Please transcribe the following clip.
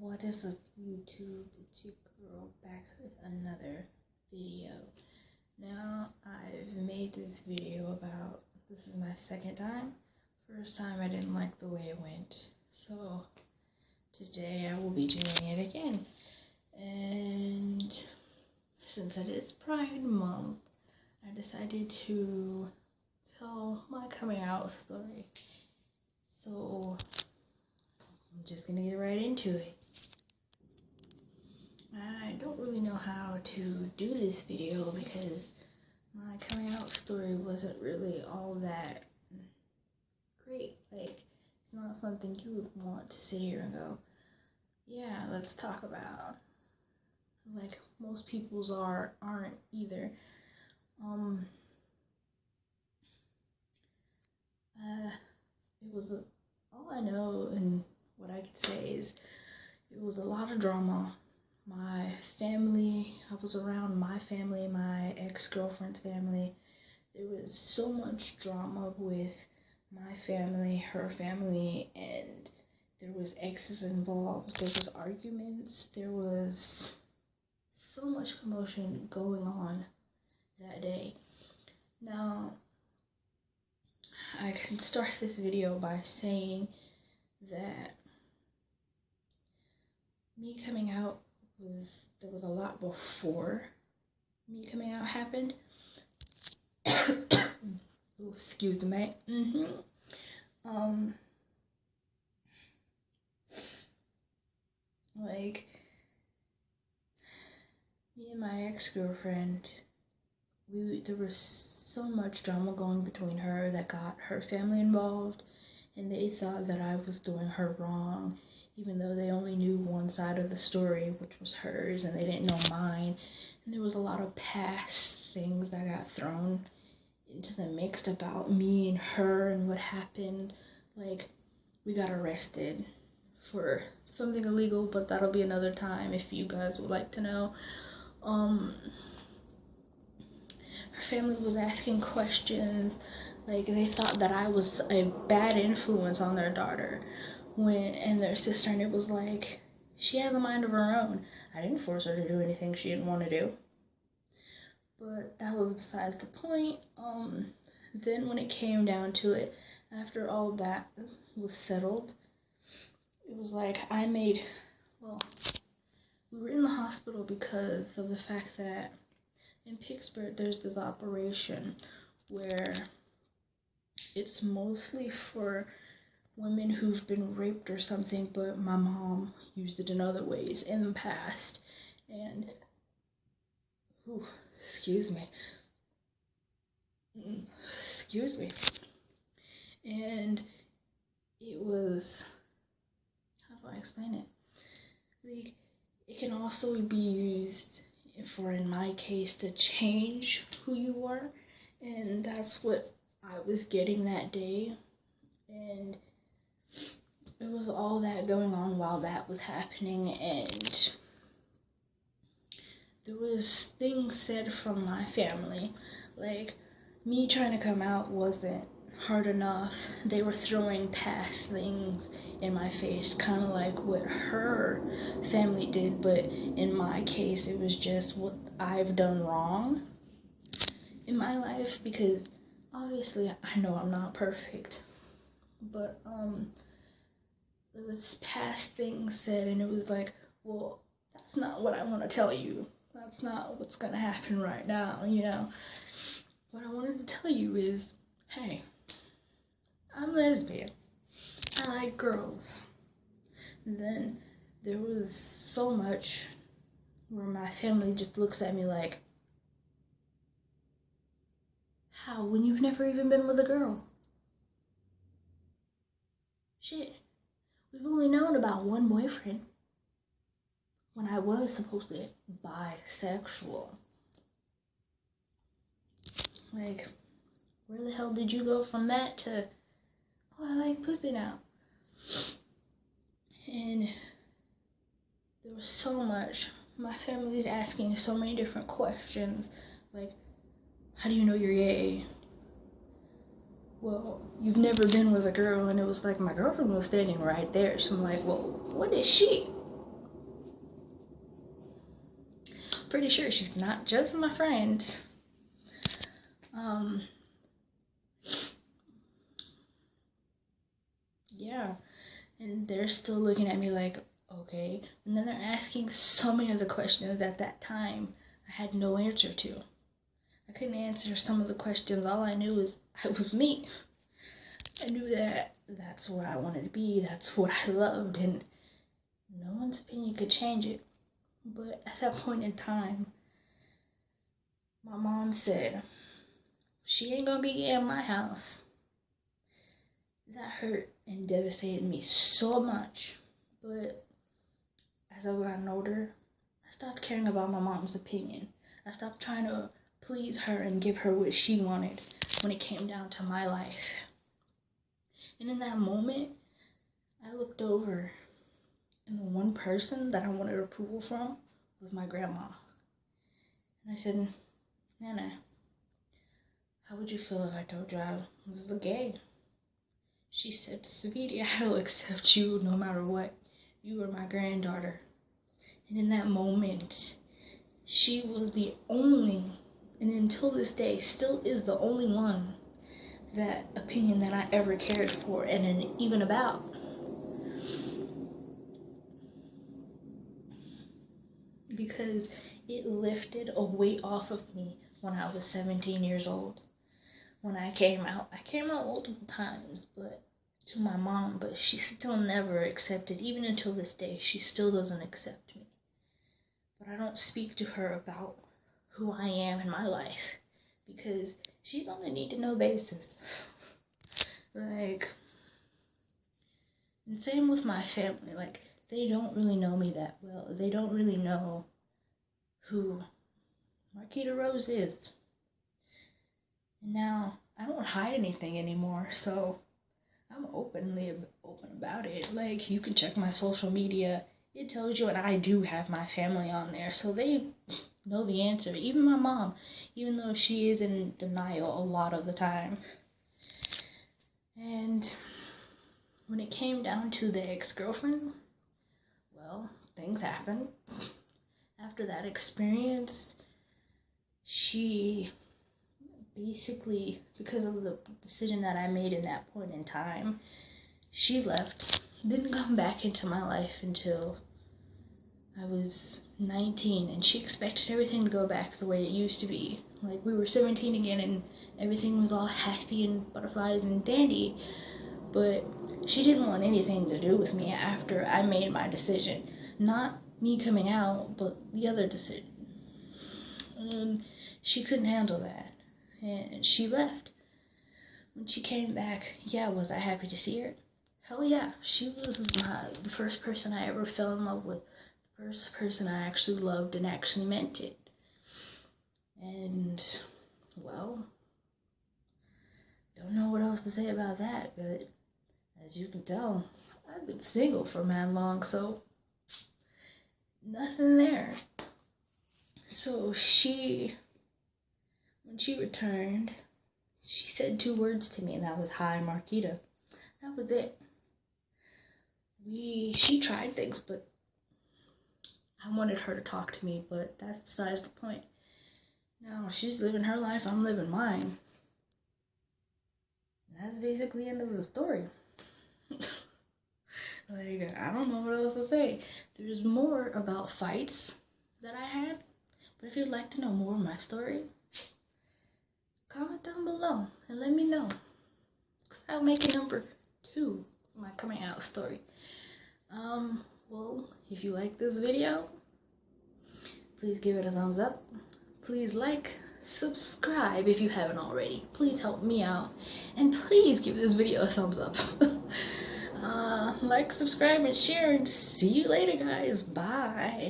What is up, YouTube? It's your girl back with another video. Now, I've made this video about, this is my second time. First time I didn't like the way it went. So, today I will be doing it again. And since it is Pride Month, I decided to tell my coming out story. So, I'm just gonna get right into it. I don't really know how to do this video because my coming out story wasn't really all that great. Like, it's not something you would want to sit here and go, yeah, let's talk about. Like, most people's aren't either. It was all I know and what I could say is it was a lot of drama. My family, I was around my family, my ex-girlfriend's family. There was so much drama with my family, her family, and there was exes involved. There was arguments. There was so much commotion going on that day. Now, I can start this video by saying that me coming out there was a lot before me coming out happened. Ooh, excuse me. Like, me and my ex-girlfriend, there was so much drama going between her that got her family involved, and they thought that I was doing her wrong, even though they only knew one side of the story, which was hers, and they didn't know mine. And there was a lot of past things that got thrown into the mix about me and her and what happened. Like, we got arrested for something illegal, but that'll be another time if you guys would like to know. Her family was asking questions, like they thought that I was a bad influence on their daughter and their sister, and it was like, she has a mind of her own. I didn't force her to do anything she didn't want to do. But that was besides the point. Then when it came down to it, after all that was settled, it was like we were in the hospital because of the fact that in Pittsburgh there's this operation where it's mostly for women who've been raped or something, but my mom used it in other ways in the past. And, excuse me. And it was, how do I explain it? Like, it can also be used for, in my case, to change who you are. And that's what I was getting that day. And it was all that going on while that was happening, and there was things said from my family, like, me trying to come out wasn't hard enough. They were throwing past things in my face, kind of like what her family did, but in my case, it was just what I've done wrong in my life, because obviously I know I'm not perfect, but there was past things said, and it was like, well, that's not what I want to tell you. That's not what's gonna happen right now, you know. What I wanted to tell you is, hey, I'm lesbian. I like girls. And then there was so much where my family just looks at me like, how, when you've never even been with a girl? Shit. We've only known about one boyfriend when I was supposedly bisexual. Like, where the hell did you go from that to, oh, I like pussy now? And there was so much. My family's asking so many different questions, like, how do you know you're gay? Well, you've never been with a girl, and it was like my girlfriend was standing right there. So I'm like, well, what is she? pretty sure she's not just my friend. Yeah, and they're still looking at me like, okay. And then they're asking so many of the questions at that time I had no answer to. I couldn't answer some of the questions. All I knew is I was me. I knew that that's where I wanted to be. That's what I loved, and no one's opinion could change it. But at that point in time, my mom said, she ain't gonna be in my house. That hurt and devastated me so much. But as I've gotten older, I stopped caring about my mom's opinion. I stopped trying to please her and give her what she wanted when it came down to my life. And in that moment, I looked over, and the one person that I wanted approval from was my grandma. And I said, Nana, how would you feel if I told you I was gay? She said, sweetie, I'll accept you no matter what. You are my granddaughter. And in that moment, she was the only, and until this day, still is the only one, that opinion that I ever cared for and even about. Because it lifted a weight off of me when I was 17 years old. When I came out multiple times, but to my mom, but she still never accepted, even until this day, she still doesn't accept me. But I don't speak to her about who I am in my life, because she's on a need-to-know basis. Like, and same with my family. Like, they don't really know me that well. They don't really know who Marquita Rose is. And now, I don't hide anything anymore, so I'm open about it. Like, you can check my social media. It tells you, and I do have my family on there, so they know the answer. Even my mom, even though she is in denial a lot of the time. And when it came down to the ex-girlfriend, well, things happened. After that experience, she basically, because of the decision that I made in that point in time, she left. Didn't come back into my life until I was 19, and she expected everything to go back the way it used to be. Like, we were 17 again, and everything was all happy and butterflies and dandy, but she didn't want anything to do with me after I made my decision. Not me coming out, but the other decision. And she couldn't handle that, and she left. When she came back, yeah, was I happy to see her? Hell yeah, she was the first person I ever fell in love with. The first person I actually loved and actually meant it. And, well, don't know what else to say about that, but as you can tell, I've been single for man long, so nothing there. So when she returned, she said 2 words to me, and that was, hi, Marquita. That was it. She tried things, but I wanted her to talk to me, but that's besides the point. Now, she's living her life, I'm living mine. That's basically the end of the story. Like, I don't know what else to say. There's more about fights that I had, but if you'd like to know more of my story, comment down below and let me know. Because I'll make a number 2 of my coming out story. Well, if you like this video, please give it a thumbs up. Please like, subscribe if you haven't already. Please help me out. And please give this video a thumbs up. Like, subscribe, and share, and see you later, guys. Bye.